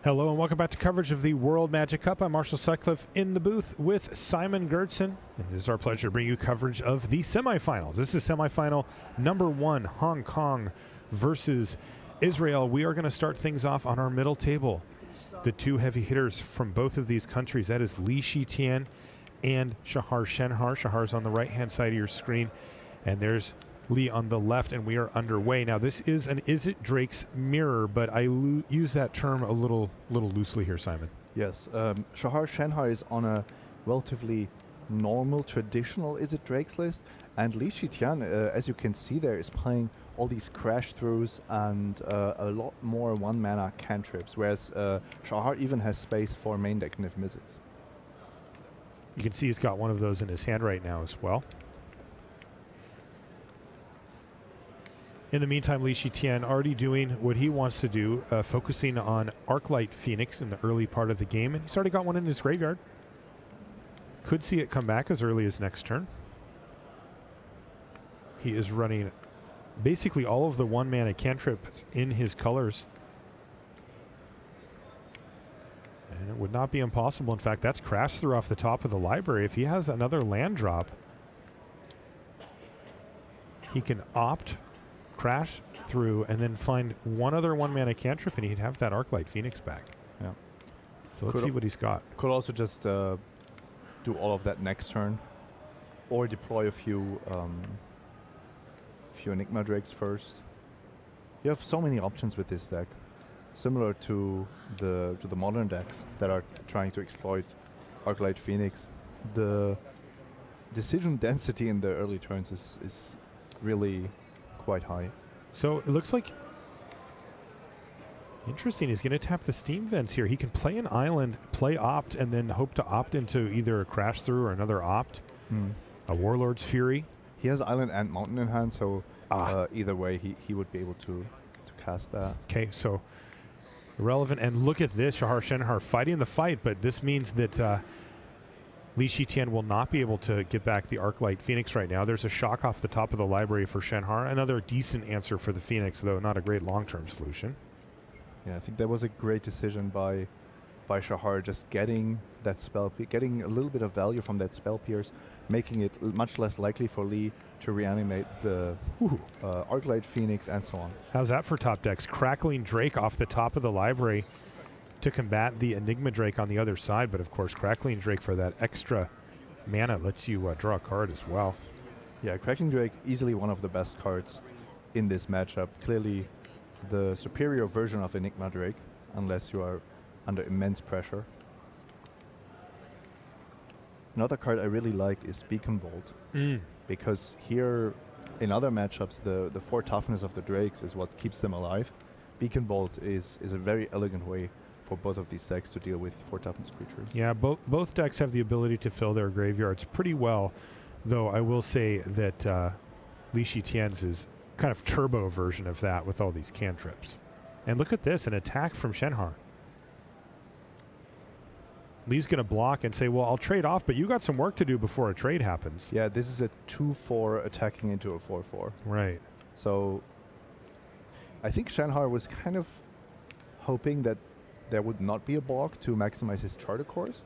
Hello and welcome back to coverage of the World Magic Cup. I'm Marshall Sutcliffe in the booth with Simon Gertzen. It is our pleasure to bring you coverage of the semifinals. This is semifinal number 1, Hong Kong versus Israel. We are going to start things off on our middle table. The two heavy hitters from both of these countries, that is Tian and Shahar Shenhar. Shahar's on the right-hand side of your screen, and there's Lee on the left, and we are underway. Now, this is an Is It Drake's mirror, but I use that term a little loosely here, Simon. Yes, Shahar Shenhar is on a relatively normal, traditional Is It Drake's list, and Tian, as you can see there, is playing all these crash throughs and a lot more one-mana cantrips, whereas Shahar even has space for main deck Niv Mizzets. You can see he's got one of those in his hand right now as well. In the meantime, Tian already doing what he wants to do, focusing on Arclight Phoenix in the early part of the game, and he's already got one in his graveyard. Could see it come back as early as next turn. He is running basically all of the one-mana cantrips in his colors. And it would not be impossible. In fact, that's Crash Through off the top of the library. If he has another land drop, he can opt Crash Through and then find one other one-mana cantrip, and he'd have that Arclight Phoenix back. Yeah. So let's see what he's got. Could also just do all of that next turn, or deploy a few Enigma Drakes first. You have so many options with this deck, similar to the modern decks that are trying to exploit Arclight Phoenix. The decision density in the early turns is really quite high. So it looks like, interesting, he's going to tap the Steam Vents here. He can play an island, play opt, and then hope to opt into either a Crash Through or another opt. A Warlord's Fury. He has island and mountain in hand, so either way he would be able to cast that. Okay, so irrelevant. And look at this, Shahar Shenhar fighting the fight, but this means that Tian will not be able to get back the Arclight Phoenix right now. There's a shock off the top of the library for Shenhar. Another decent answer for the Phoenix, though not a great long-term solution. Yeah, I think that was a great decision by Shahar, just getting that spell, getting a little bit of value from that spell pierce, making it much less likely for Lee to reanimate the Arclight Phoenix and so on. How's that for top decks? Crackling Drake off the top of the library to combat the Enigma Drake on the other side, but of course Crackling Drake for that extra mana lets you draw a card as well. Yeah, Crackling Drake, easily one of the best cards in this matchup. Clearly the superior version of Enigma Drake, unless you are under immense pressure. Another card I really like is Beacon Bolt, because here in other matchups the 4 toughness of the Drakes is what keeps them alive. Beacon Bolt is a very elegant way for both of these decks to deal with 4 toughness creatures. Yeah, both decks have the ability to fill their graveyards pretty well, though I will say that Tian's is kind of turbo version of that with all these cantrips. And look at this, an attack from Shenhar. Lee's going to block and say, well, I'll trade off, but you got some work to do before a trade happens. Yeah, this is a 2/4 attacking into a 4/4. Right. So I think Shenhar was kind of hoping that there would not be a block to maximize his Charter Course,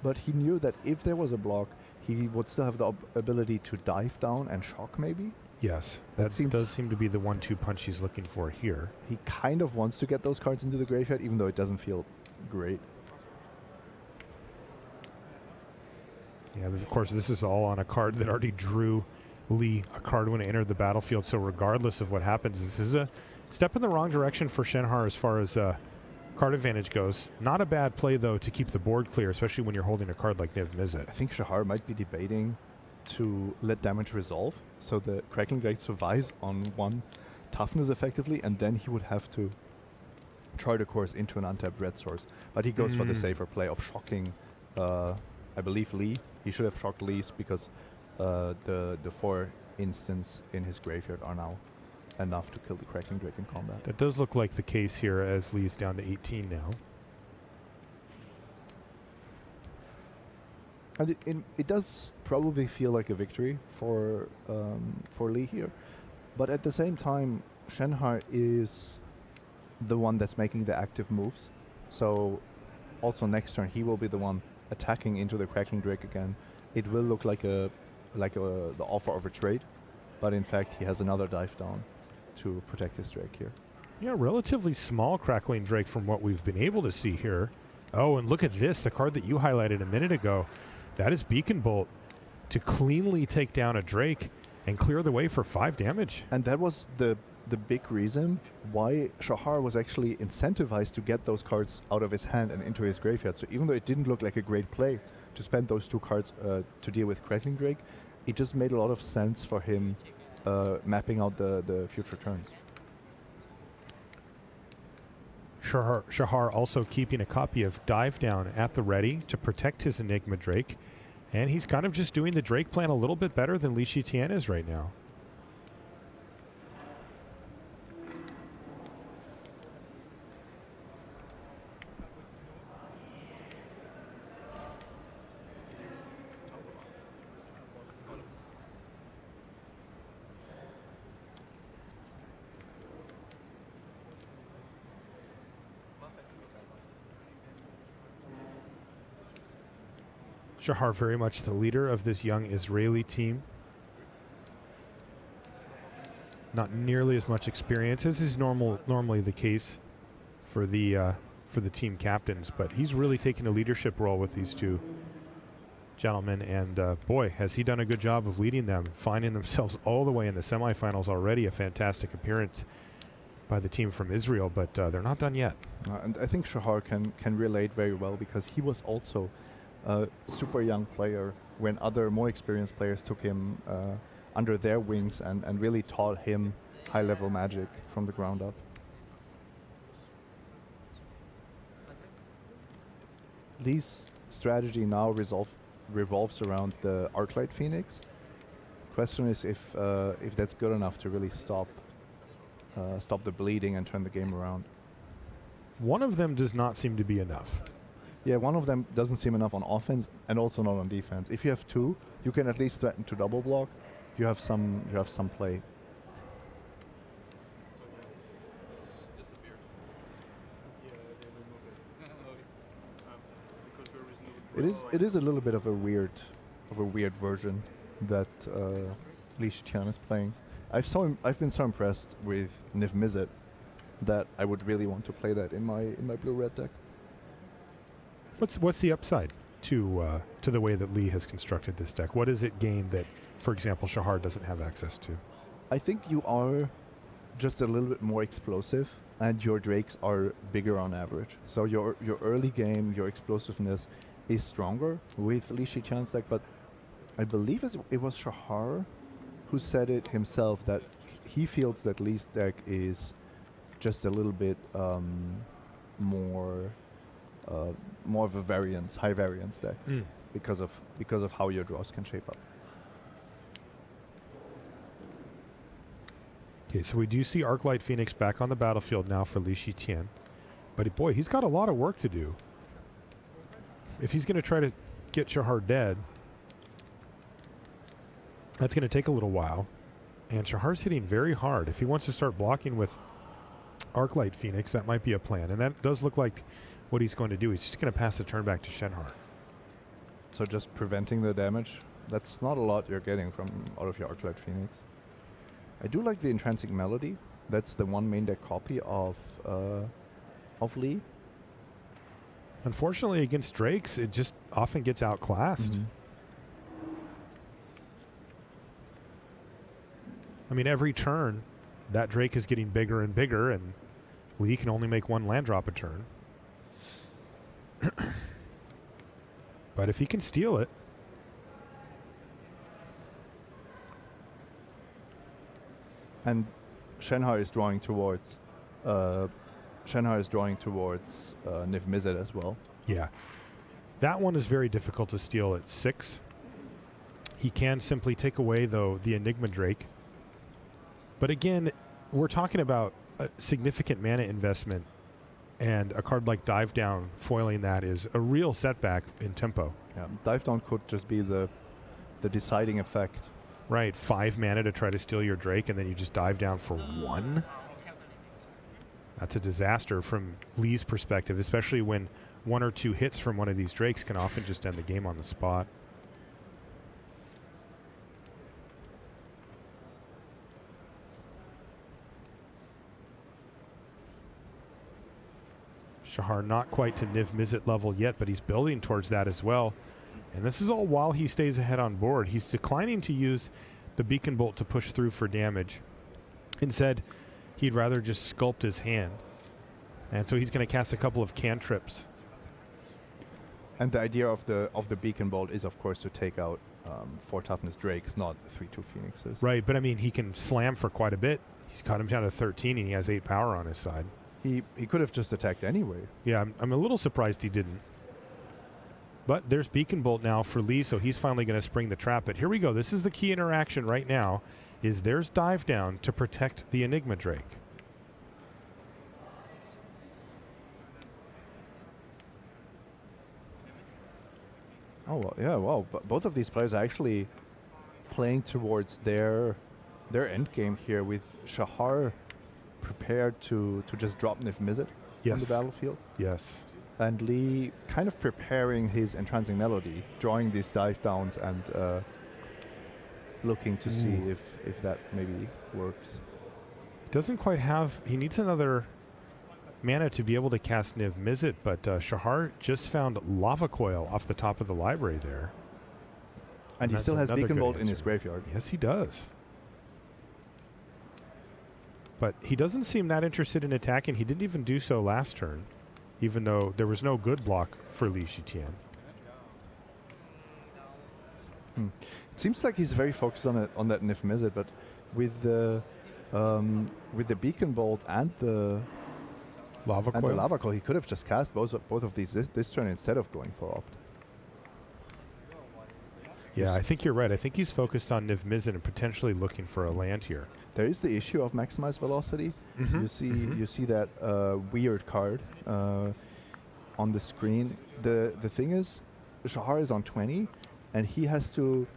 but he knew that if there was a block, he would still have the ability to dive down and shock maybe. Yes, that does seem to be the 1-2 punch he's looking for here. He kind of wants to get those cards into the graveyard, even though it doesn't feel great. Yeah, of course, this is all on a card that already drew Lee a card when it entered the battlefield, so regardless of what happens, this is a step in the wrong direction for Shenhar as far as card advantage goes. Not a bad play, though, to keep the board clear, especially when you're holding a card like Niv Mizzet. I think Shahar might be debating to let damage resolve, so the Crackling Drake survives on 1 toughness effectively, and then he would have to Charter Course into an untapped red source. But he goes for the safer play of shocking, I believe, Lee. He should have shocked Lee's because the 4 instants in his graveyard are now enough to kill the Crackling Drake in combat. That does look like the case here as Lee's down to 18 now. And it does probably feel like a victory for Lee here. But at the same time, Shenhar is the one that's making the active moves. So also next turn he will be the one attacking into the Crackling Drake again. It will look like the offer of a trade, but in fact he has another dive down to protect his Drake here. Yeah, relatively small Crackling Drake from what we've been able to see here. Oh, and look at this, the card that you highlighted a minute ago. That is Beacon Bolt to cleanly take down a Drake and clear the way for 5 damage. And that was the big reason why Shahar was actually incentivized to get those cards out of his hand and into his graveyard. So even though it didn't look like a great play to spend those 2 cards to deal with Crackling Drake, it just made a lot of sense for him mapping out the future turns. Shahar also keeping a copy of Dive Down at the ready to protect his Enigma Drake. And he's kind of just doing the Drake plan a little bit better than Tian is right now. Shahar very much the leader of this young Israeli team. Not nearly as much experience as is normally the case for the team captains, but he's really taking a leadership role with these 2 gentlemen, and boy, has he done a good job of leading them, finding themselves all the way in the semifinals already. A fantastic appearance by the team from Israel, but they're not done yet. And I think Shahar can relate very well because he was also a super young player when other more experienced players took him under their wings and really taught him high-level Magic from the ground up. Lee's strategy now revolves around the Arclight Phoenix. Question is if that's good enough to really stop the bleeding and turn the game around. One of them does not seem to be enough. Yeah, one of them doesn't seem enough on offense and also not on defense. If you have 2, you can at least threaten to double block. You have some play. It is a little bit of a weird version that Tian is playing. I've been so impressed with Niv Mizzet that I would really want to play that in my blue-red deck. What's the upside to the way that Lee has constructed this deck? What does it gain that, for example, Shahar doesn't have access to? I think you are just a little bit more explosive, and your Drakes are bigger on average. So your early game, your explosiveness is stronger with Li Shiqian's deck, but I believe it was Shahar who said it himself that he feels that Lee's deck is just a little bit more of a high variance deck because of how your draws can shape up. Okay, so we do see Arclight Phoenix back on the battlefield now for Li Shiqian. But boy, he's got a lot of work to do. If he's going to try to get Shahar dead, that's going to take a little while. And Shahar's hitting very hard. If he wants to start blocking with Arclight Phoenix, that might be a plan. And that does look like what he's going to do. He's just going to pass the turn back to Shenhar. So just preventing the damage. That's not a lot you're getting out of your Arclight Phoenix. I do like the Intrinsic Melody. That's the one main deck copy of Lee. Unfortunately, against Drakes, it just often gets outclassed. Mm-hmm. I mean, every turn, that Drake is getting bigger and bigger, and Lee can only make 1 land drop a turn. But if he can steal it, and Shenhar is drawing towards Niv Mizzet as well. Yeah. That one is very difficult to steal at 6. He can simply take away, though, the Enigma Drake. But again, we're talking about a significant mana investment, and a card like Dive Down foiling that is a real setback in tempo. Yeah, Dive Down could just be the deciding effect. Right, 5 mana to try to steal your Drake, and then you just dive down for 1? That's a disaster from Lee's perspective, especially when one or two hits from one of these drakes can often just end the game on the spot. Shahar not quite to Niv Mizzet level yet, but he's building towards that as well. And this is all while he stays ahead on board. He's declining to use the beacon bolt to push through for damage. Instead, he'd rather just sculpt his hand. And so he's going to cast a couple of cantrips. And the idea of the beacon bolt is, of course, to take out 4 toughness drakes, not 3/2 phoenixes. Right, but I mean, he can slam for quite a bit. He's cut him down to 13, and he has 8 power on his side. He could have just attacked anyway. Yeah, I'm a little surprised he didn't. But there's Beacon Bolt now for Lee, so he's finally going to spring the trap. But here we go. This is the key interaction right now, is there's Dive Down to protect the Enigma Drake. Oh, well, yeah, wow. But both of these players are actually playing towards their end game here, with Shahar prepared to just drop Niv Mizzet on the battlefield. Yes. And Lee kind of preparing his Entrancing Melody, drawing these dive downs and looking to see if that maybe works. Doesn't quite have... He needs another mana to be able to cast Niv Mizzet, but Shahar just found Lava Coil off the top of the library there. And he still has Beacon Bolt in his graveyard. Yes, he does. But he doesn't seem that interested in attacking. He didn't even do so last turn, even though there was no good block for Li Shitian. It seems like he's very focused on that Niv Mizzet, but with the Beacon Bolt and the Lava Coil, he could have just cast both of these this turn instead of going for Opt. Yeah, I think you're right. I think he's focused on Niv Mizzet and potentially looking for a land here. There is the issue of maximized velocity. You see that weird card on the screen. The thing is, Shahar is on 20, and he has to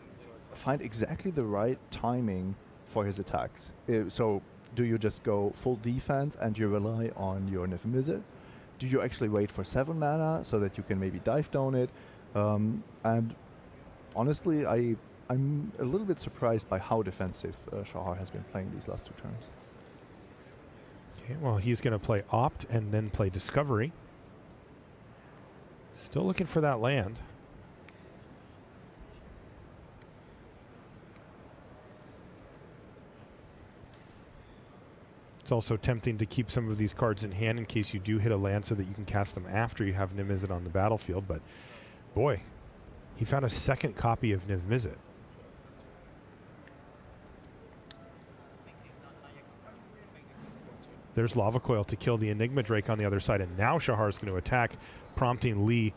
find exactly the right timing for his attacks. So, do you just go full defense and you rely on your Niv Mizzet? Do you actually wait for 7 mana so that you can maybe dive down it? And honestly, I'm a little bit surprised by how defensive Shahar has been playing these last 2 turns. Okay, well, he's going to play Opt and then play Discovery. Still looking for that land. It's also tempting to keep some of these cards in hand in case you do hit a land so that you can cast them after you have Niv Mizzet on the battlefield. But boy, he found a second copy of Niv Mizzet. There's Lava Coil to kill the Enigma Drake on the other side, and now Shahar's going to attack, prompting Lee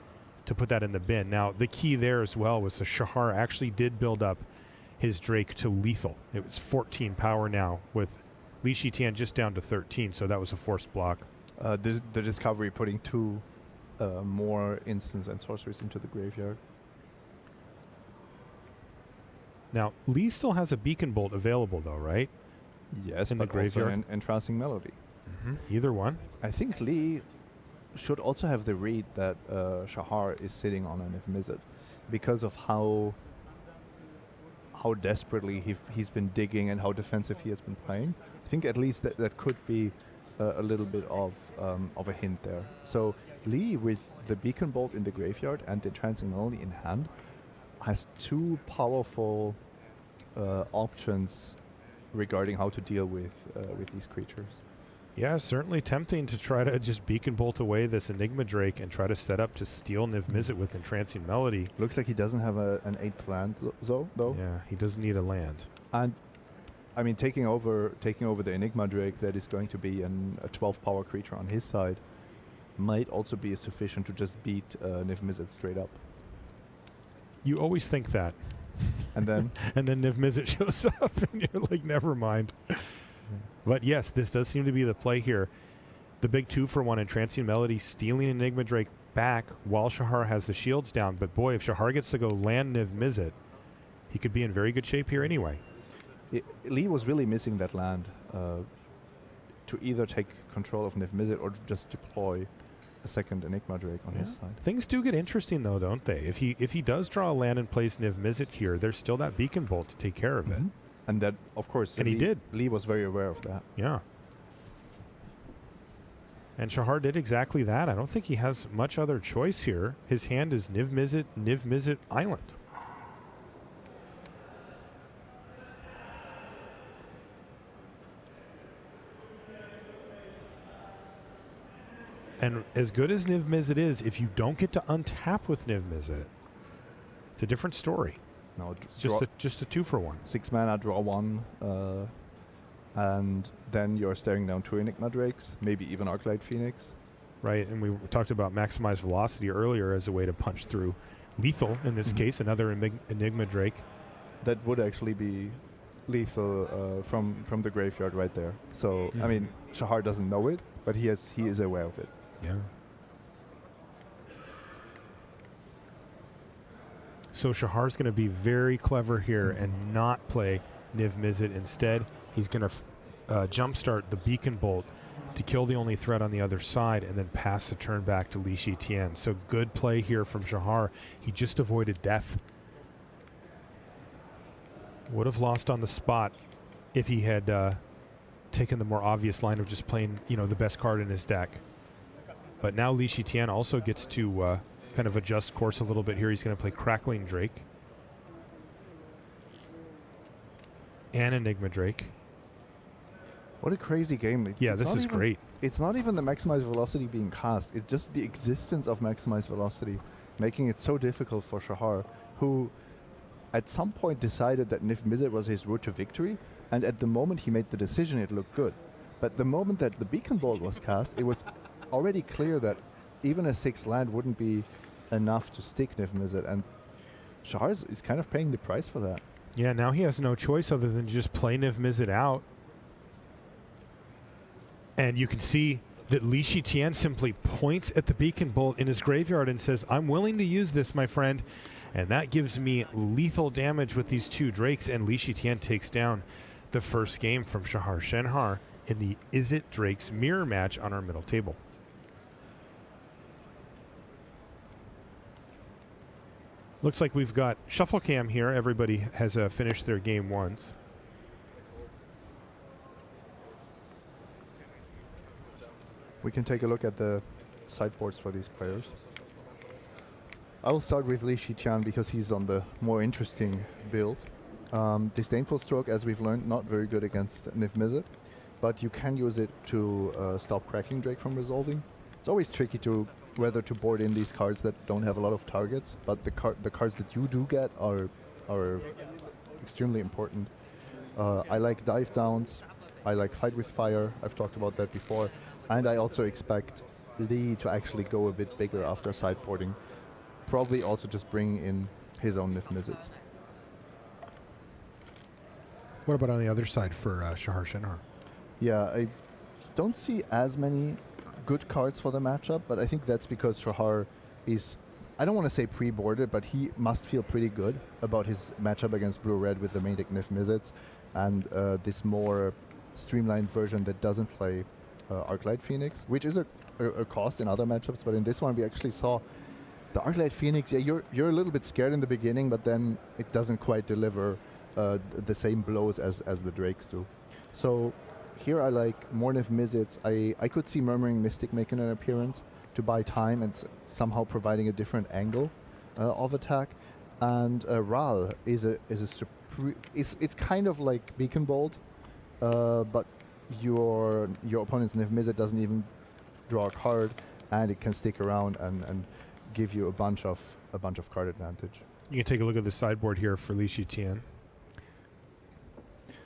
to put that in the bin. Now, the key there as well was that Shahar actually did build up his Drake to lethal. It was 14 power now, with Li Shitian just down to 13, so that was a forced block. The Discovery putting 2 more instants and sorceries into the graveyard. Now, Lee still has a Beacon Bolt available, though, right? Yes, in the but graveyard. Also an Entrancing Melody. Either one. I think Lee should also have the read that Shahar is sitting on a Niv Mizzet, because of how desperately he's been digging and how defensive he has been playing. I think at least that could be a little bit of a hint there. So Lee, with the Beacon Bolt in the graveyard and the Entrancing Melody in hand, has 2 powerful options regarding how to deal with these creatures. Yeah, certainly tempting to try to just Beacon Bolt away this Enigma Drake and try to set up to steal Niv Mizzet with Entrancing Melody. Looks like he doesn't have an 8th land though. Yeah, he does need a land. And I mean, taking over the Enigma Drake, that is going to be a 12 power creature on his side, might also be sufficient to just beat Niv Mizzet straight up. You always think that. And then and then Niv Mizzet shows up and you're like, never mind. But yes, this does seem to be the play here. The big 2-for-1 Entrancing Melody stealing Enigma Drake back while Shahar has the shields down. But boy, if Shahar gets to go land Niv Mizzet, he could be in very good shape here anyway. Lee was really missing that land. to either take control of Niv Mizzet or just deploy a second Enigma Drake on his side. Things do get interesting though, don't they? If he does draw a land and plays Niv Mizzet here, there's still that beacon bolt to take care of it. And that, of course, And he did. Lee was very aware of that. Yeah. And Shahar did exactly that. I don't think he has much other choice here. His hand is Niv Mizzet Island. And as good as Niv Mizzet is, if you don't get to untap with Niv Mizzet, it's a different story. No, Just a 2-for-1. 6 mana, draw 1, and then you're staring down 2 Enigma Drakes, maybe even Arclight Phoenix. Right, and we talked about maximized velocity earlier as a way to punch through lethal, in this case, another Enigma Drake. That would actually be lethal from the graveyard right there. So, I mean, Shahar doesn't know it, but he is aware of it. Yeah. So Shahar's going to be very clever here and not play Niv Mizzet. Instead, he's going to jumpstart the Beacon Bolt to kill the only threat on the other side and then pass the turn back to Tian. So good play here from Shahar. He just avoided death. Would have lost on the spot if he had taken the more obvious line of just playing, the best card in his deck. But now Tian also gets to kind of adjust course a little bit here. He's going to play Crackling Drake and Enigma Drake. What a crazy game. This is great. It's not even the maximized velocity being cast. It's just the existence of maximized velocity, making it so difficult for Shahar, who at some point decided that Niv Mizzet was his route to victory, and at the moment he made the decision, it looked good. But the moment that the Beacon Bolt was cast, it was already clear that even a 6 land wouldn't be enough to stick Niv Mizzet, and Shahar is kind of paying the price for that. Yeah, now he has no choice other than just play Niv Mizzet out. And you can see that Tian simply points at the Beacon Bolt in his graveyard and says, I'm willing to use this, my friend. And that gives me lethal damage with these 2 Drakes, and Tian takes down the first game from Shahar Shenhar in the Izzet Drakes mirror match on our middle table. Looks like we've got Shuffle Cam here. Everybody has finished their game ones. We can take a look at the sideboards for these players. I will start with Tian because he's on the more interesting build. Disdainful Stroke, as we've learned, not very good against Niv Mizzet, but you can use it to stop Crackling Drake from resolving. It's always tricky to whether to board in these cards that don't have a lot of targets, but the cards that you do get are extremely important. I like Dive Downs, I like Fight with Fire, I've talked about that before, and I also expect Lee to actually go a bit bigger after sideboarding, probably also just bringing in his own Niv Mizzets. What about on the other side for Shahar Shenhar? Yeah, I don't see as many good cards for the matchup, but I think that's because Shahar is, I don't want to say pre-boarded, but he must feel pretty good about his matchup against Blue-Red with the main deck Niv Mizzets and this more streamlined version that doesn't play Arclight Phoenix, which is a cost in other matchups, but in this one we actually saw the Arclight Phoenix. Yeah, you're a little bit scared in the beginning, but then it doesn't quite deliver the same blows as the Drakes do. So here I like more Niv Mizzets. I could see Murmuring Mystic making an appearance to buy time and somehow providing a different angle of attack. And Ral is it's kind of like Beacon Bolt, but your opponent's Niv Mizzet doesn't even draw a card, and it can stick around and give you a bunch of card advantage. You can take a look at the sideboard here for Tian.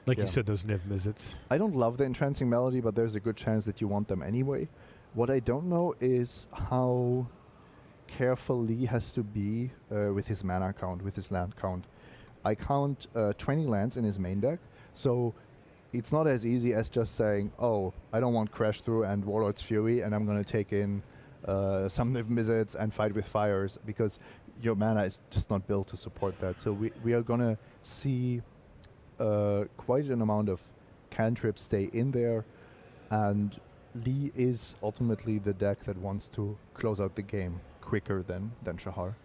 Like you said, those Niv Mizzets. I don't love the Entrancing Melody, but there's a good chance that you want them anyway. What I don't know is how careful Lee has to be with his mana count, with his land count. I count 20 lands in his main deck, so it's not as easy as just saying, oh, I don't want Crash Through and Warlord's Fury, and I'm going to take in some Niv Mizzets and Fight with Fires, because your mana is just not built to support that. So we are going to see quite an amount of cantrips stay in there, And Lee is ultimately the deck that wants to close out the game quicker than Shahar.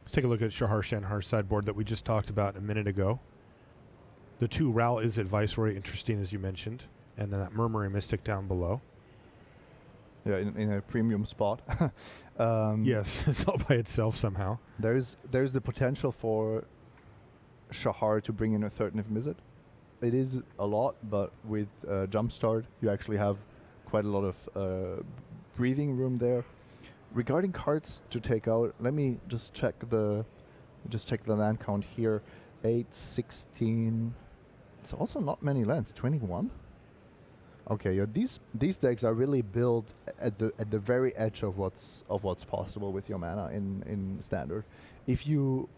Let's take a look at Shahar Shenhar's sideboard that we just talked about a minute ago. The 2 Ral is at Viceroy, interesting as you mentioned, and then that Murmuring Mystic down below. Yeah, in a premium spot. Yes, it's all by itself somehow. There's the potential for Shahar to bring in a third Niv-Mizzet. It is a lot, but with Jumpstart, you actually have quite a lot of breathing room there. Regarding cards to take out, let me just check the land count here. 8, 16. It's also not many lands. 21. Okay, yeah, these decks are really built at the very edge of what's possible with your mana in standard. If you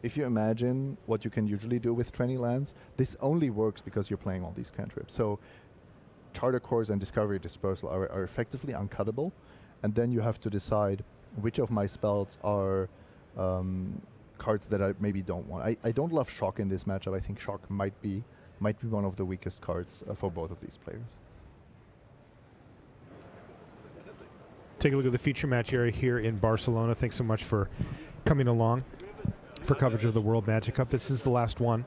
imagine what you can usually do with 20 lands, this only works because you're playing all these cantrips. So Charter Course and Discovery Dispersal are effectively uncuttable, and then you have to decide which of my spells are cards that I maybe don't want. I don't love Shock in this matchup. I think Shock might be one of the weakest cards for both of these players. Take a look at the feature match area here in Barcelona. Thanks so much for coming along for coverage of the World Magic Cup. This is the last one.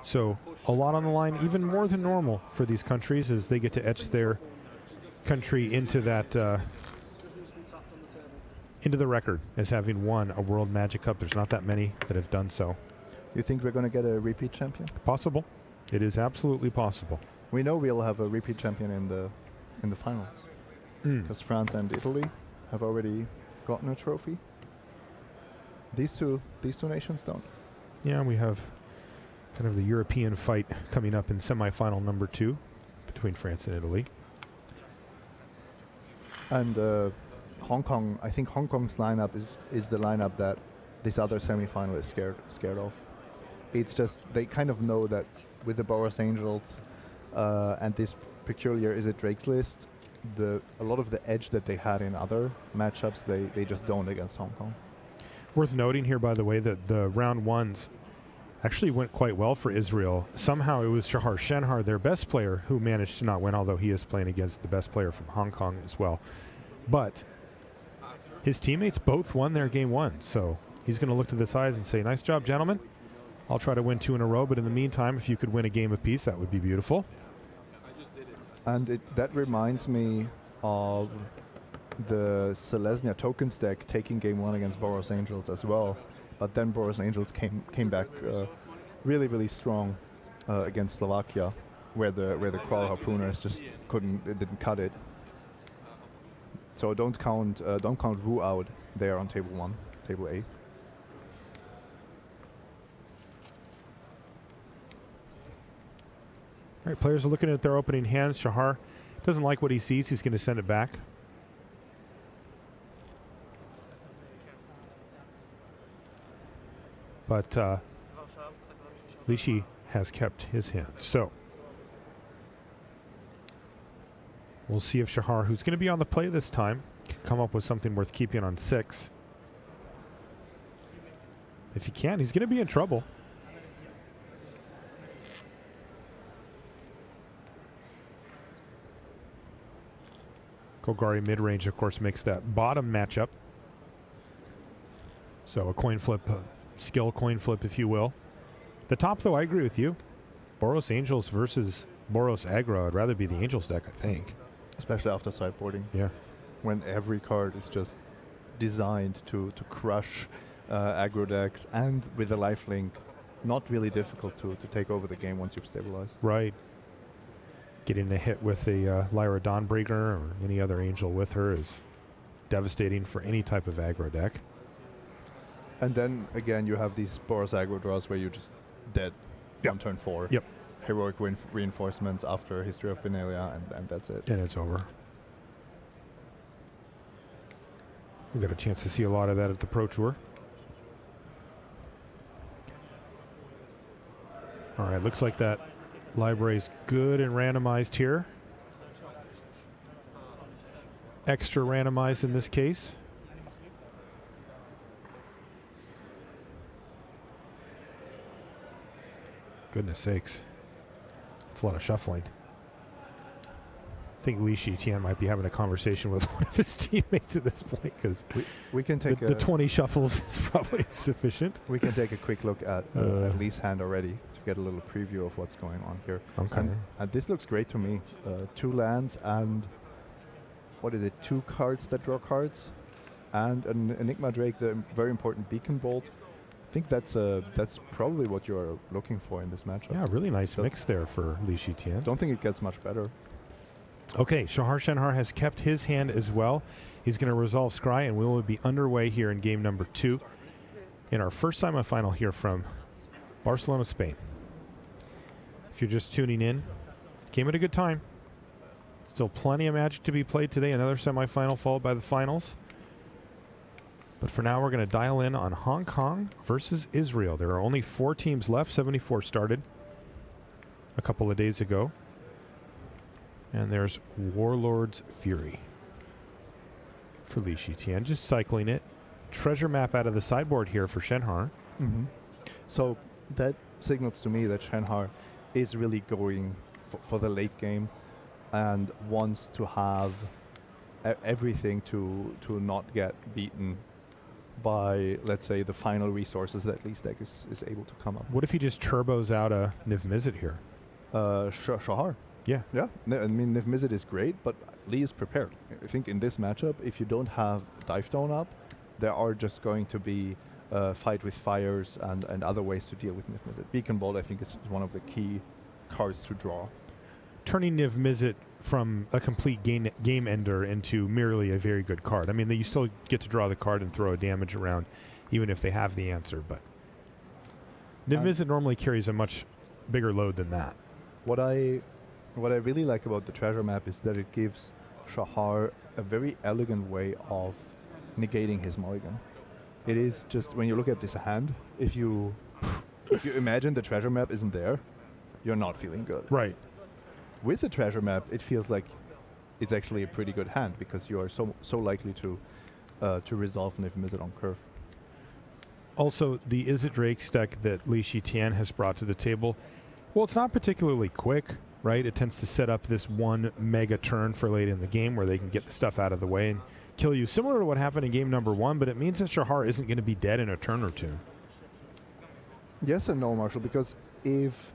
So a lot on the line, even more than normal for these countries as they get to etch their country into that into the record as having won a World Magic Cup. There's not that many that have done so. You think we're going to get a repeat champion? Possible. It is absolutely possible. We know we'll have a repeat champion in the finals because France and Italy have already gotten a trophy. These two nations don't. Yeah, we have kind of the European fight coming up in semifinal number 2 between France and Italy. And Hong Kong, I think Hong Kong's lineup is the lineup that this other semifinal is scared of. It's just they kind of know that with the Boros Angels and this peculiar Is It Drake's list, a lot of the edge that they had in other matchups, they just don't against Hong Kong. Worth noting here, by the way, that the round ones actually went quite well for Israel. Somehow it was Shahar Shenhar, their best player, who managed to not win, although he is playing against the best player from Hong Kong as well. But his teammates both won their game 1, so he's going to look to the sides and say, nice job, gentlemen. I'll try to win 2 in a row, but in the meantime, if you could win a game apiece, that would be beautiful. And that reminds me of the Selesnya Tokens deck taking game 1 against Boros Angels as well. But then Boros Angels came back really, really strong against Slovakia, where the Crawler Harpooners just didn't cut it. So don't count Ru out there on table 1, table A. All right, players are looking at their opening hands. Shahar doesn't like what he sees. He's going to send it back. But Lishi has kept his hand. So we'll see if Shahar, who's going to be on the play this time, can come up with something worth keeping on 6. If he can't, he's going to be in trouble. Golgari mid-range, of course, makes that bottom matchup. So a coin flip, skill coin flip, if you will. The top, though, I agree with you. Boros Angels versus Boros Aggro. I'd rather be the Angels deck, I think. Especially after sideboarding. Yeah. When every card is just designed to crush aggro decks, and with a lifelink, not really difficult to take over the game once you've stabilized. Right. Getting a hit with a Lyra Dawnbreaker or any other angel with her is devastating for any type of aggro deck. And then, again, you have these Boros aggro draws where you're just dead on turn 4. Yep. Heroic reinforcements after History of Benalia, and that's it. And it's over. We got a chance to see a lot of that at the Pro Tour. All right, looks like that library's good and randomized here. Extra randomized in this case. Goodness sakes. It's a lot of shuffling. I think Tian might be having a conversation with one of his teammates at this point because we can take the 20 shuffles is probably sufficient. We can take a quick look at Lee's hand already to get a little preview of what's going on here. Okay. And this looks great to me. 2 lands and what is it? 2 cards that draw cards, and an Enigma Drake, the very important Beacon Bolt. I think that's probably what you're looking for in this matchup. Yeah, really nice mix there for Tian. Don't think it gets much better. Okay, Shahar Shenhar has kept his hand as well. He's going to resolve Scry, and we will be underway here in game number 2 in our first semifinal here from Barcelona, Spain. If you're just tuning in, came at a good time. Still plenty of Magic to be played today. Another semifinal followed by the finals. But for now, we're going to dial in on Hong Kong versus Israel. There are only 4 teams left. 74 started a couple of days ago. And there's Warlord's Fury for Tian. Just cycling it. Treasure map out of the sideboard here for Shenhar. Mm-hmm. So that signals to me that Shenhar is really going for the late game and wants to have everything to not get beaten by, let's say, the final resources that Lee's deck is able to come up with. What if he just turbos out a Niv Mizzet here? Shahar. Yeah. Yeah. I mean, Niv Mizzet is great, but Lee is prepared. I think in this matchup, if you don't have Dive Tone up, there are just going to be fight with fires and other ways to deal with Niv Mizzet. Beacon Bolt, I think, is one of the key cards to draw. Turning Niv Mizzet from a complete game ender into merely a very good card. I mean, you still get to draw the card and throw a damage around, even if they have the answer. But Niv Mizzet normally carries a much bigger load than that. What I really like about the treasure map is that it gives Shahar a very elegant way of negating his mulligan. It is just, when you look at this hand, if you imagine the treasure map isn't there, you're not feeling good. Right. With the treasure map, it feels like it's actually a pretty good hand because you are so likely to resolve Niv Mizzet on curve. Also, the Izzet Drake deck that Tian has brought to the table, well, it's not particularly quick, right? It tends to set up this one mega turn for late in the game where they can get the stuff out of the way and kill you, similar to what happened in game number 1, but it means that Shahar isn't going to be dead in a turn or 2. Yes and no, Marshall, because if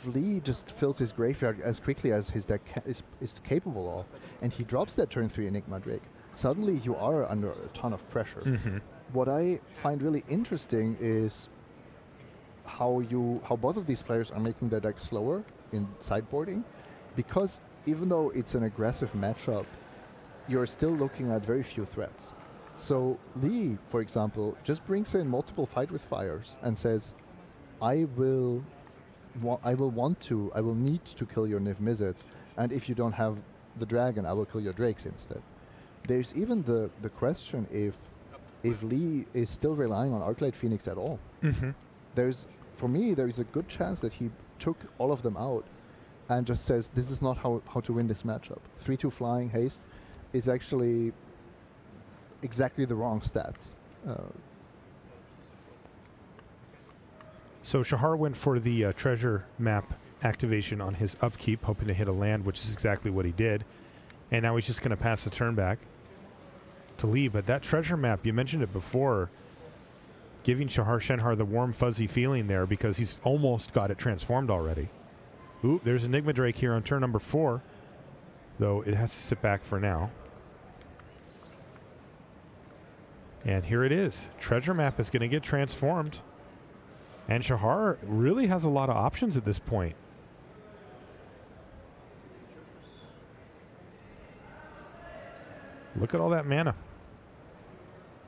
Lee just fills his graveyard as quickly as his deck is capable of, and he drops that turn 3 Enigma Drake, suddenly you are under a ton of pressure. Mm-hmm. What I find really interesting is how both of these players are making their deck slower in sideboarding, because even though it's an aggressive matchup, you're still looking at very few threats. So Lee, for example, just brings in multiple fight with fires and says, I will need to kill your Niv Mizzets, and if you don't have the dragon, I will kill your drakes instead. There's even the question if Lee is still relying on Arclight Phoenix at all. Mm-hmm. For me, there is a good chance that he took all of them out and just says, this is not how to win this matchup. 3/2 flying haste is actually exactly the wrong stats. So Shahar went for the treasure map activation on his upkeep, hoping to hit a land, which is exactly what he did. And now he's just going to pass the turn back to Lee. But that treasure map, you mentioned it before, giving Shahar Shenhar the warm, fuzzy feeling there because he's almost got it transformed already. Ooh, there's Enigma Drake here on turn number 4, though it has to sit back for now. And here it is. Treasure map is going to get transformed. And Shahar really has a lot of options at this point. Look at all that mana.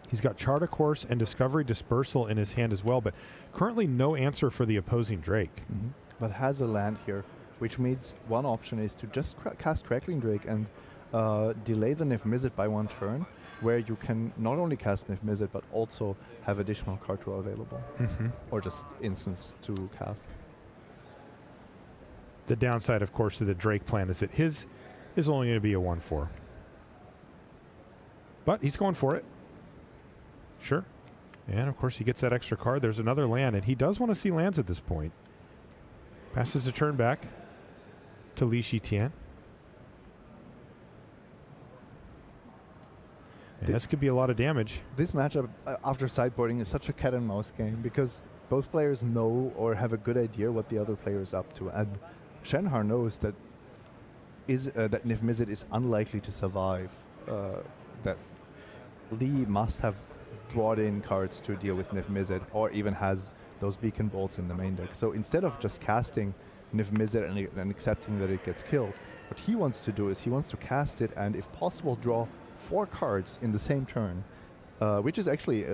He's got Chart a Course and Discovery Dispersal in his hand as well, but currently no answer for the opposing Drake. Mm-hmm. But has a land here, which means one option is to just cast Crackling Drake and delay the Niv Mizzet by 1 turn, where you can not only cast Niv Mizzet, but also have additional card draw available. Mm-hmm. Or just instance to cast. The downside, of course, to the Drake plan is that his is only going to be a 1/4. But he's going for it. Sure. And, of course, he gets that extra card. There's another land, and he does want to see lands at this point. Passes a turn back to Tian. And this could be a lot of damage. This matchup after sideboarding is such a cat and mouse game because both players know or have a good idea what the other player is up to. And Shenhar knows that that Niv Mizzet is unlikely to survive. That Lee must have brought in cards to deal with Niv Mizzet or even has those beacon bolts in the main deck. So instead of just casting Niv Mizzet and accepting that it gets killed, what he wants to do is he wants to cast it and if possible draw 4 cards in the same turn, which is actually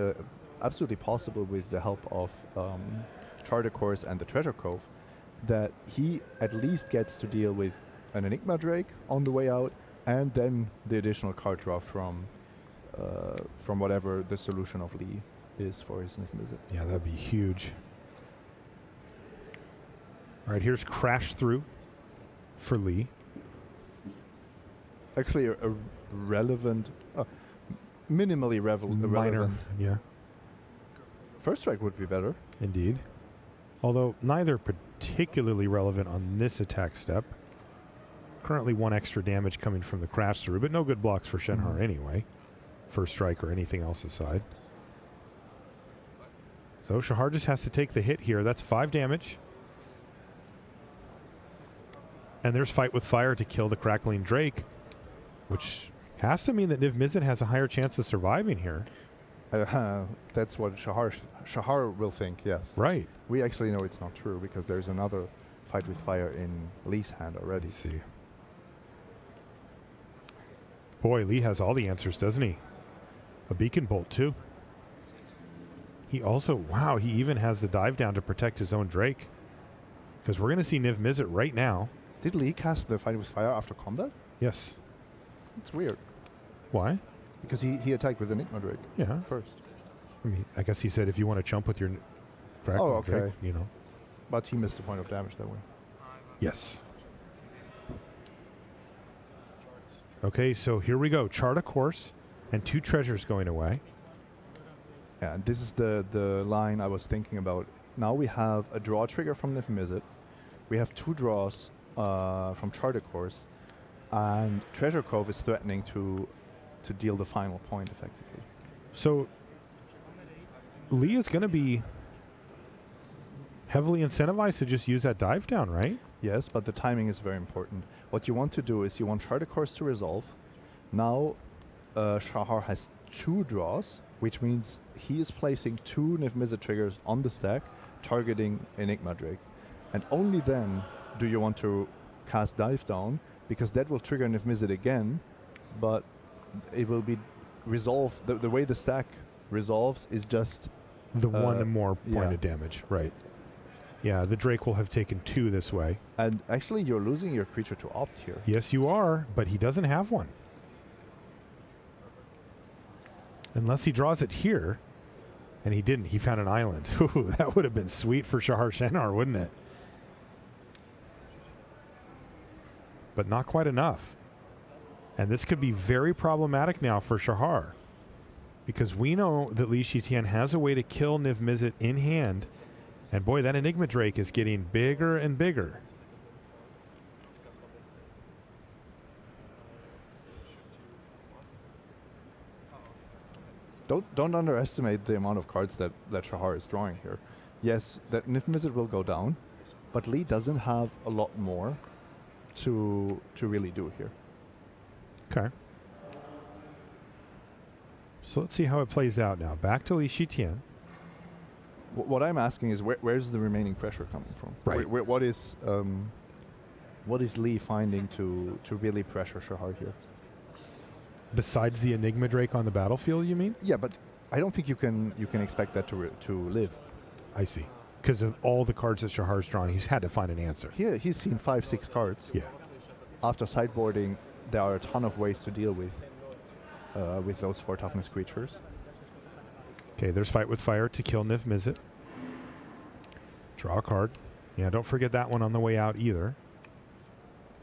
absolutely possible with the help of Charter Course and the Treasure Cove, that he at least gets to deal with an Enigma Drake on the way out and then the additional card draw from whatever the solution of Lee is for his Niv Mizzet. Yeah, that'd be huge. All right, here's Crash Through for Lee. Actually, a relevant, minimally relevant. Yeah. First strike would be better. Indeed. Although neither particularly relevant on this attack step. Currently 1 extra damage coming from the Crash Through, but no good blocks for Shenhar anyway. First strike or anything else aside. So Shahar just has to take the hit here. That's 5 damage. And there's Fight with Fire to kill the Crackling Drake, which has to mean that Niv Mizzet has a higher chance of surviving here. That's what Shahar will think, yes. Right. We actually know it's not true because there's another Fight with Fire in Lee's hand already. Let's see. Boy, Lee has all the answers, doesn't he? A Beacon Bolt, too. He also, wow, he even has the dive down to protect his own Drake. Because we're going to see Niv Mizzet right now. Did Lee cast the Fight with Fire after combat? Yes. It's weird. Why? Because he attacked with Enigma Drake. Yeah. First. I mean, I guess he said if you want to chump with your Crackling Drake, you know. But he missed a point of damage that way. Yes. Okay, so here we go. Chart a course and 2 treasures going away. Yeah, and this is the line I was thinking about. Now we have a draw trigger from Niv Mizzet. We have 2 draws from Charter Course. And Treasure Cove is threatening to deal the final point effectively. So Lee is going to be heavily incentivized to just use that dive down, right? Yes, but the timing is very important. What you want to do is you want Charter Course to resolve. Now Shahar has 2 draws, which means he is placing 2 Niv Mizzet triggers on the stack, targeting Enigma Drake. And only then do you want to cast Dive Down, because that will trigger Niv Mizzet again, but it will be resolved. The way the stack resolves is just the 1 more point of damage, right? Yeah, the Drake will have taken 2 this way. And actually, you're losing your creature to Opt here. Yes, you are, but he doesn't have one. Unless he draws it here, and he didn't. He found an island. Ooh, that would have been sweet for Shahar Shenhar, wouldn't it? But not quite enough. And this could be very problematic now for Shahar, because we know that Tian has a way to kill Niv Mizzet in hand. And boy, that Enigma Drake is getting bigger and bigger. Don't underestimate the amount of cards that Shahar is drawing here. Yes, that Niv Mizzet will go down, but Lee doesn't have a lot more to really do here. Okay. So let's see how it plays out now. Back to Tian. What I'm asking is where's the remaining pressure coming from? Right. What is Lee finding to really pressure Shahar here? Besides the Enigma Drake on the battlefield, you mean? Yeah, but I don't think you can expect that to live. I see. Because of all the cards that Shahar's drawn, he's had to find an answer. He's seen 5-6 cards. Yeah. After sideboarding, there are a ton of ways to deal with those 4 toughness creatures. Okay, there's Fight with Fire to kill Niv Mizzet. Draw a card. Yeah, don't forget that one on the way out either.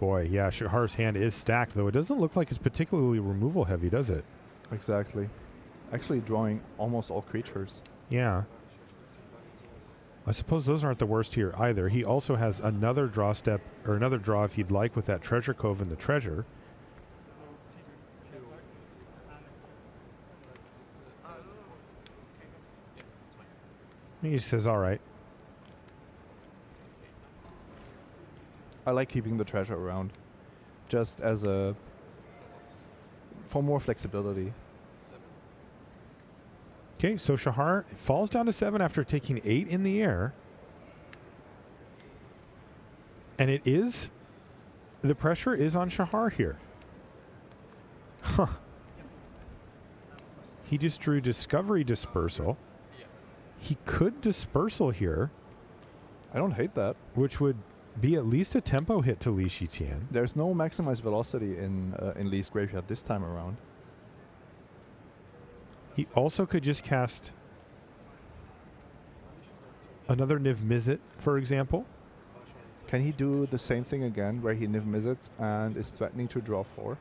Boy, yeah, Shahar's hand is stacked, though. It doesn't look like it's particularly removal heavy, does it? Exactly. Actually drawing almost all creatures. Yeah. I suppose those aren't the worst here either. He also has another draw step, or another draw if you'd like, with that treasure cove and the treasure. He says, all right. I like keeping the treasure around, just as for more flexibility. Okay, so Shahar falls down to 7 after taking 8 in the air. And the pressure is on Shahar here. Huh. He just drew Discovery Dispersal. He could Dispersal here. I don't hate that. Which would be at least a tempo hit to Li Tian. There's no maximized velocity in Li's graveyard this time around. He also could just cast another Niv Mizzet, for example. Can he do the same thing again, where he Niv Mizzets and is threatening to draw 4?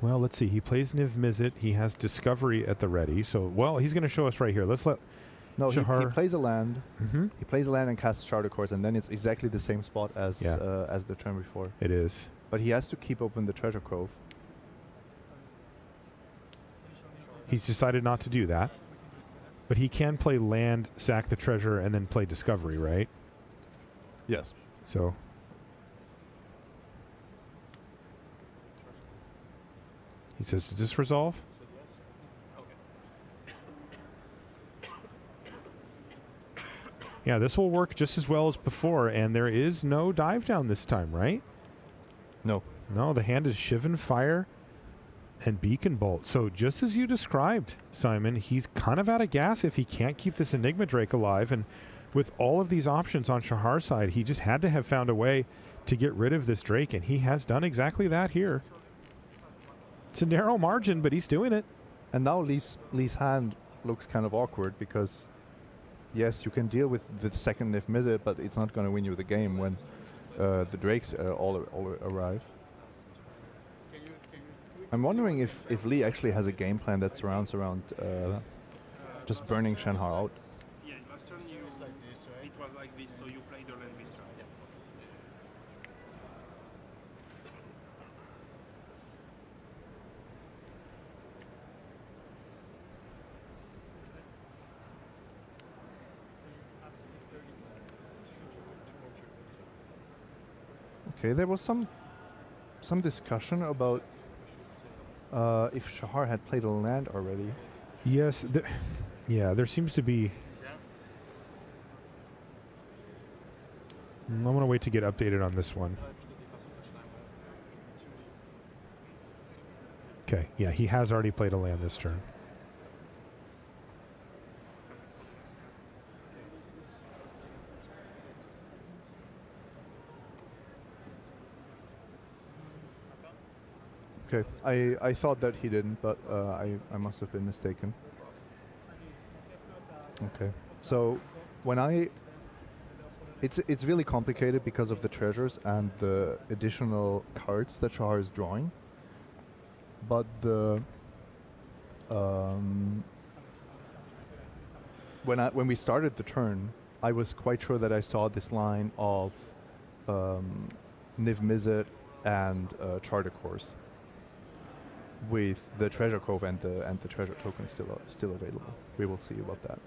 Well, let's see. He plays Niv Mizzet. He has Discovery at the ready. So, well, he's going to show us right here. Let's let Shahar. He plays a land. Mm-hmm. He plays a land and casts Shard of Course, and then it's exactly the same spot as the turn before. It is. But he has to keep open the treasure cove. He's decided not to do that. But he can play land, sack the treasure, and then play Discovery, right? Yes. So. He says, does this resolve? Yeah, this will work just as well as before, and there is no dive down this time, right? No. No, the hand is Shivan Fire and Beacon Bolt. So just as you described, Simon, he's kind of out of gas if he can't keep this Enigma Drake alive. And with all of these options on Shahar's side, he just had to have found a way to get rid of this Drake, and he has done exactly that here. It's a narrow margin, but he's doing it. And now Li's hand looks kind of awkward because, yes, you can deal with the second Niv Mizzet, but it's not going to win you the game when the Drakes all arrive. I'm wondering if Li actually has a game plan that surrounds around just burning Shenhar out. Yeah, last turn it was like this, so you played the land this turn. Okay, there was some discussion about if Shahar had played a land already. Yes, there seems to be. I want to wait to get updated on this one. Okay, yeah, he has already played a land this turn. Okay, I thought that he didn't, but I must have been mistaken. Okay, so when it's really complicated because of the treasures and the additional cards that Shahar is drawing. But when we started the turn, I was quite sure that I saw this line of Niv Mizzet and Charter Course, with the treasure cove and the treasure token still available. We will see about that.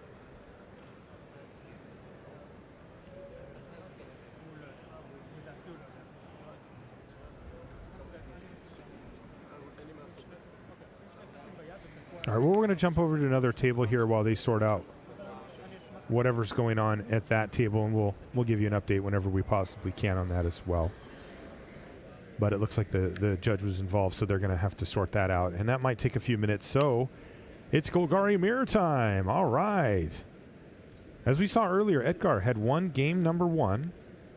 All right, well, we're going to jump over to another table here while they sort out whatever's going on at that table, and we'll give you an update whenever we possibly can on that as well. But it looks like the judge was involved, so they're going to have to sort that out, and that might take a few minutes. So it's Golgari Mirror time. All right. As we saw earlier, Edgar had won game number 1.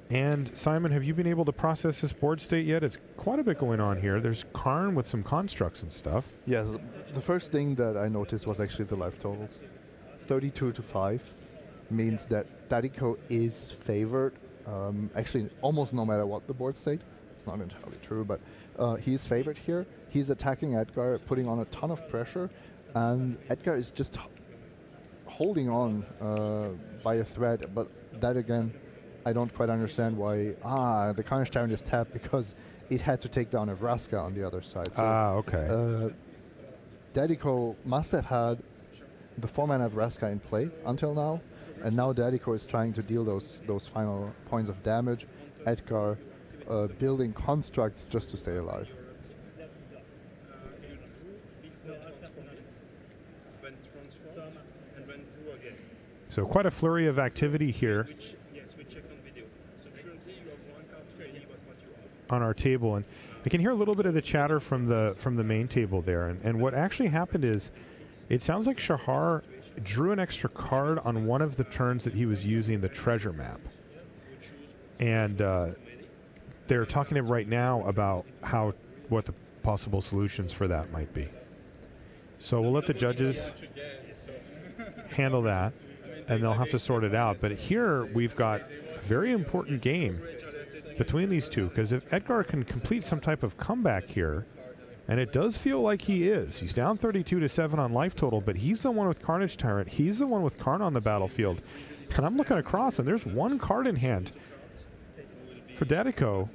And Simon, have you been able to process this board state yet? It's quite a bit going on here. There's Karn with some constructs and stuff. Yes, the first thing that I noticed was actually the life totals. 32-5 means that Dadiko is favored, actually almost no matter what the board state. It's not entirely true, but he's favored here. He's attacking Edgar, putting on a ton of pressure, and Edgar is just holding on by a thread, but that again, I don't quite understand why. The Carnage Tyrant is tapped because it had to take down a Vraska on the other side. So, Okay. Dadico must have had the 4-mana Vraska in play until now, and now Dadico is trying to deal those final points of damage. Edgar building constructs just to stay alive. So quite a flurry of activity here on our table, and I can hear a little bit of the chatter from the main table there. And what actually happened is, it sounds like Shahar drew an extra card on one of the turns that he was using the treasure map, and they're talking right now about what the possible solutions for that might be. So we'll let the judges handle that, and they'll have to sort it out. But here we've got a very important game between these two, because if Edgar can complete some type of comeback here, and it does feel like he is. He's down 32-7 on life total, but he's the one with Carnage Tyrant. He's the one with Karn on the battlefield. And I'm looking across, and there's one card in hand for Dadico.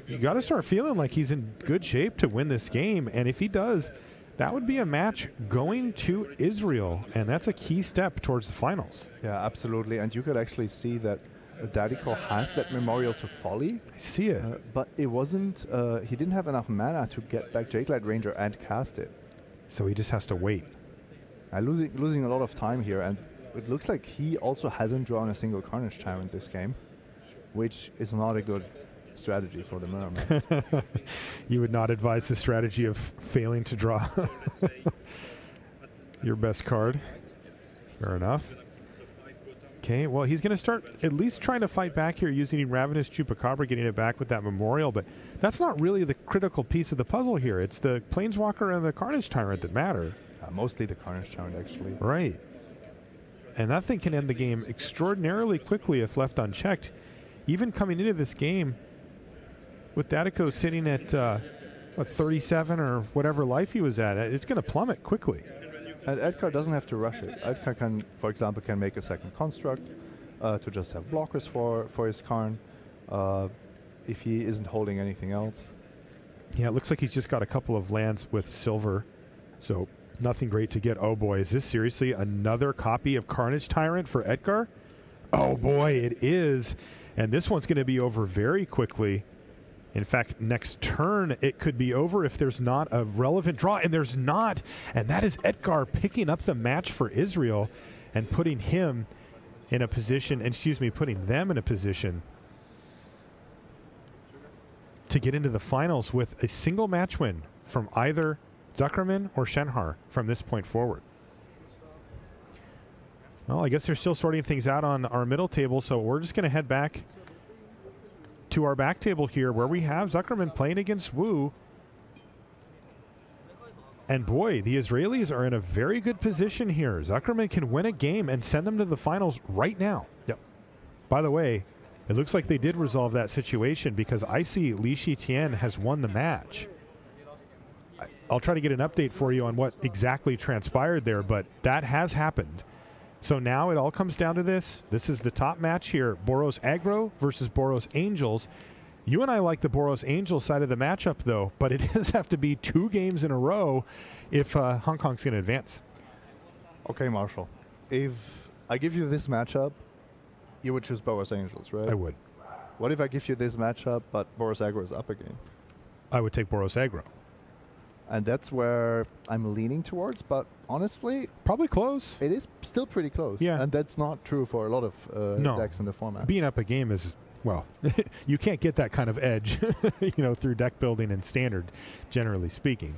You got to start feeling like he's in good shape to win this game, and if he does, that would be a match going to Israel, and that's a key step towards the finals. Yeah, absolutely. And you could actually see that Dadico has that Memorial to Folly. I see it. But it wasn't, he didn't have enough mana to get back Jade Light Ranger and cast it. So he just has to wait. Losing a lot of time here, and it looks like he also hasn't drawn a single Carnage Tyrant this game, which is not a good strategy for the Merman. You would not advise the strategy of failing to draw your best card. Fair enough. Okay, well, he's going to start at least trying to fight back here using Ravenous Chupacabra, getting it back with that Memorial, but that's not really the critical piece of the puzzle here. It's the Planeswalker and the Carnage Tyrant that matter. Mostly the Carnage Tyrant, actually. Right. And that thing can end the game extraordinarily quickly if left unchecked. Even coming into this game, with Dadico sitting at 37 or whatever life he was at, it's going to plummet quickly. And Edgar doesn't have to rush it. Edgar can, for example, make a second construct to just have blockers for his Karn if he isn't holding anything else. Yeah, it looks like he's just got a couple of lands with silver, so nothing great to get. Oh boy, is this seriously another copy of Carnage Tyrant for Edgar? Oh boy, it is. And this one's going to be over very quickly. In fact, next turn, it could be over if there's not a relevant draw, and there's not. And that is Edgar picking up the match for Israel and putting him in a position, putting them in a position to get into the finals with a single match win from either Zuckerman or Shenhar from this point forward. Well, I guess they're still sorting things out on our middle table, so we're just going to head back to our back table here, where we have Zuckerman playing against Wu. And boy, the Israelis are in a very good position here. Zuckerman can win a game and send them to the finals right now. Yep. By the way, it looks like they did resolve that situation, because I see Tian has won the match. I'll try to get an update for you on what exactly transpired there, but that has happened. So now it all comes down to this. This is the top match here. Boros Aggro versus Boros Angels. You and I like the Boros Angels side of the matchup, though, but it does have to be 2 games in a row if Hong Kong's going to advance. Okay, Marshall. If I give you this matchup, you would choose Boros Angels, right? I would. What if I give you this matchup, but Boros Aggro is up again? I would take Boros Aggro. And that's where I'm leaning towards, but honestly, probably close. It is still pretty close. Yeah. And that's not true for a lot of decks in the format. Being up a game is, well, you can't get that kind of edge, through deck building and standard, generally speaking.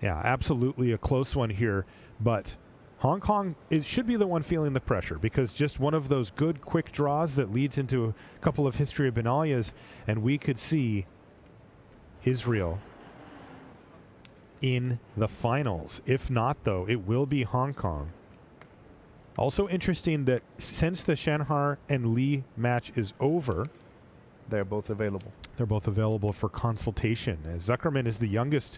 Yeah, absolutely a close one here, but Hong Kong should be the one feeling the pressure, because just one of those good quick draws that leads into a couple of History of Benalias, and we could see Israel in the finals. If not, though, it will be Hong Kong. Also interesting that since the Shenhar and Lee match is over, they're both available. They're both available for consultation. As Zuckerman is the youngest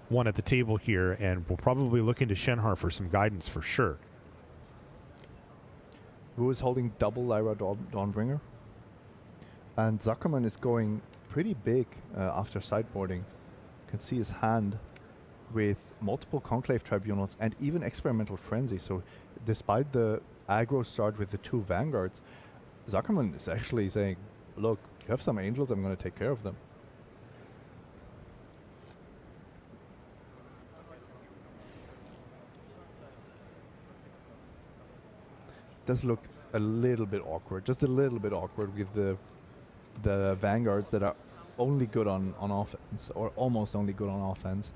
one at the table here, and will probably look into Shenhar for some guidance for sure. Wu is holding double Lyra Dawnbringer. And Zuckerman is going pretty big after sideboarding. You can see his hand with multiple Conclave Tribunals and even Experimental Frenzy. So despite the aggro start with the 2 Vanguards, Zuckerman is actually saying, look, you have some Angels, I'm going to take care of them. Does look a little bit awkward, just a little bit awkward with the Vanguards that are only good on offense, or almost only good on offense,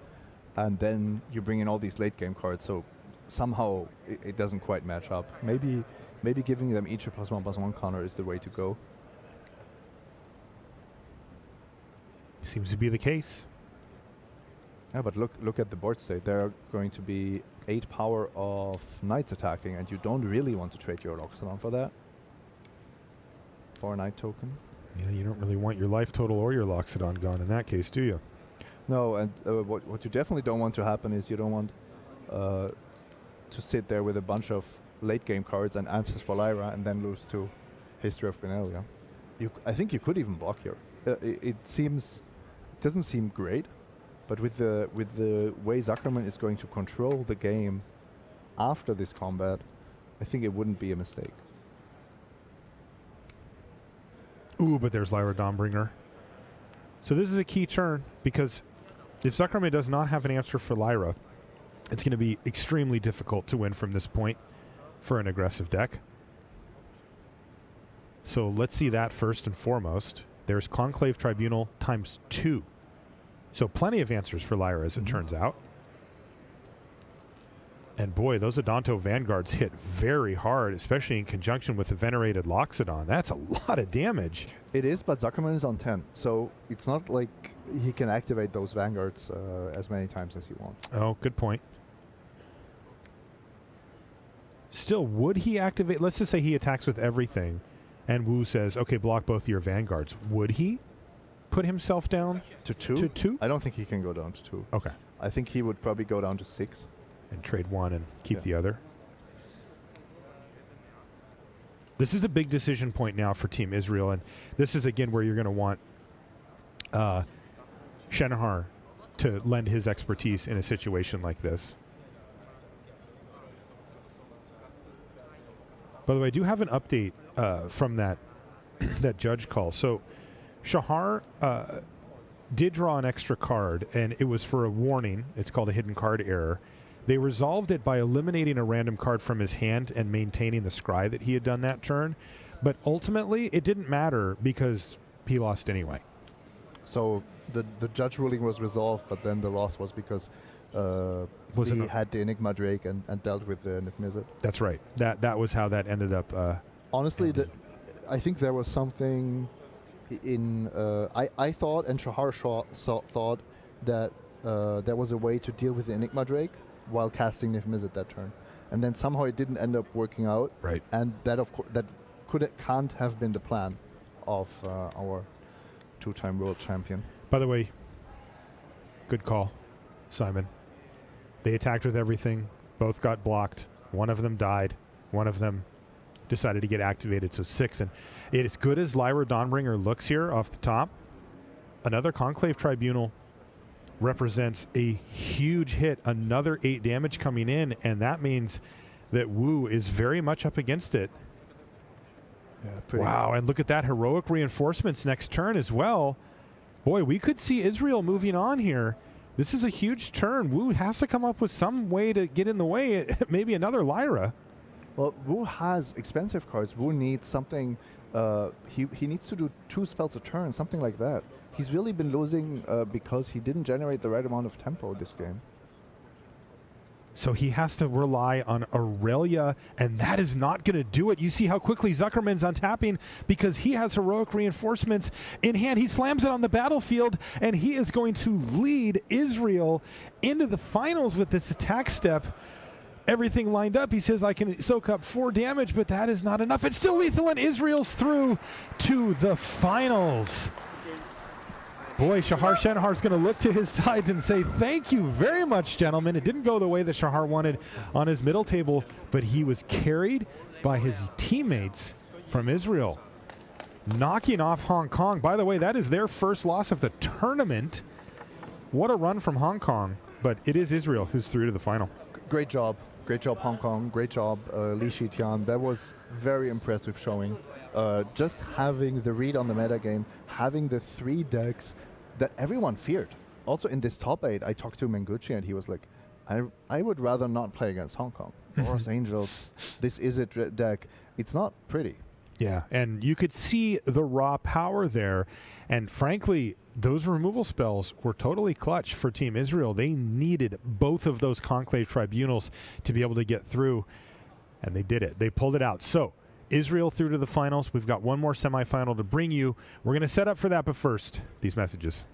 and then you bring in all these late game cards, so somehow it doesn't quite match up. Maybe giving them each a +1/+1 counter is the way to go. Seems to be the case. Yeah, but look at the board state. There are going to be 8 power of Knights attacking, and you don't really want to trade your Loxodon for that. For a Knight token. Yeah, you don't really want your life total or your Loxodon gone in that case, do you? No, and what you definitely don't want to happen is you don't want to sit there with a bunch of late game cards and answers for Lyra and then lose to History of Benelia. I think you could even block here. It doesn't seem great, but with the way Zuckerman is going to control the game after this combat, I think it wouldn't be a mistake. Ooh, but there's Lyra Dawnbringer. So this is a key turn, because if Zuckerman does not have an answer for Lyra, it's going to be extremely difficult to win from this point for an aggressive deck. So let's see that first and foremost. There's Conclave Tribunal ×2. So plenty of answers for Lyra, as it turns out. And boy, those Adanto Vanguards hit very hard, especially in conjunction with the Venerated Loxodon. That's a lot of damage. It is, but Zuckerman is on 10, so it's not like he can activate those Vanguards as many times as he wants. Oh, good point. Still, would he activate? Let's just say he attacks with everything, and Wu says, okay, block both your Vanguards. Would he put himself down to 2? To 2? I don't think he can go down to 2. Okay. I think he would probably go down to 6. And trade one and keep the other. This is a big decision point now for Team Israel, and this is again where you're going to want Shenhar to lend his expertise in a situation like this. By the way, I do have an update from that that judge call. So Shahar did draw an extra card, and it was for a warning. It's called a hidden card error. They resolved it by eliminating a random card from his hand and maintaining the scry that he had done that turn. But ultimately, it didn't matter because he lost anyway. So the judge ruling was resolved, but then the loss was because he had the Enigma Drake and dealt with the Nifmizet. That's right. That was how that ended up. Honestly, I think there was something in... I thought, and Shahar thought, that there was a way to deal with the Enigma Drake while casting Nifmizet that turn, and then somehow it didn't end up working out. Right. And that, of course, can't have been the plan of our 2-time world champion. By the way, good call, Simon. They attacked with everything. Both got blocked. One of them died. One of them decided to get activated. So 6. And it is good as Lyra Dawnbringer looks here off the top. Another Conclave Tribunal represents a huge hit, another 8 damage coming in, and that means that Wu is very much up against it. Yeah, wow, and look at that, heroic reinforcements next turn as well. Boy, we could see Israel moving on here. This is a huge turn. Wu has to come up with some way to get in the way, maybe another Lyra. Well, Wu has expensive cards. Wu needs something, he needs to do 2 spells a turn, something like that. He's really been losing because he didn't generate the right amount of tempo this game. So he has to rely on Aurelia, and that is not going to do it. You see how quickly Zuckerman's untapping because he has heroic reinforcements in hand. He slams it on the battlefield, and he is going to lead Israel into the finals with this attack step. Everything lined up. He says, I can soak up 4 damage, but that is not enough. It's still lethal, and Israel's through to the finals. Boy, Shahar Shenhar's going to look to his sides and say, thank you very much, gentlemen. It didn't go the way that Shahar wanted on his middle table, but he was carried by his teammates from Israel, knocking off Hong Kong. By the way, that is their first loss of the tournament. What a run from Hong Kong, but it is Israel who's through to the final. Great job, Hong Kong. Great job, Li Tian. That was very impressive showing. Just having the read on the meta game, having the 3 decks that everyone feared. Also in this top 8, I talked to Mengucci and he was like, I would rather not play against Hong Kong. Boros Angels, this is it deck. It's not pretty. Yeah, and you could see the raw power there. And frankly, those removal spells were totally clutch for Team Israel. They needed both of those Conclave Tribunals to be able to get through, and they did it. They pulled it out. So, Israel through to the finals. We've got one more semifinal to bring you. We're going to set up for that, but first, these messages.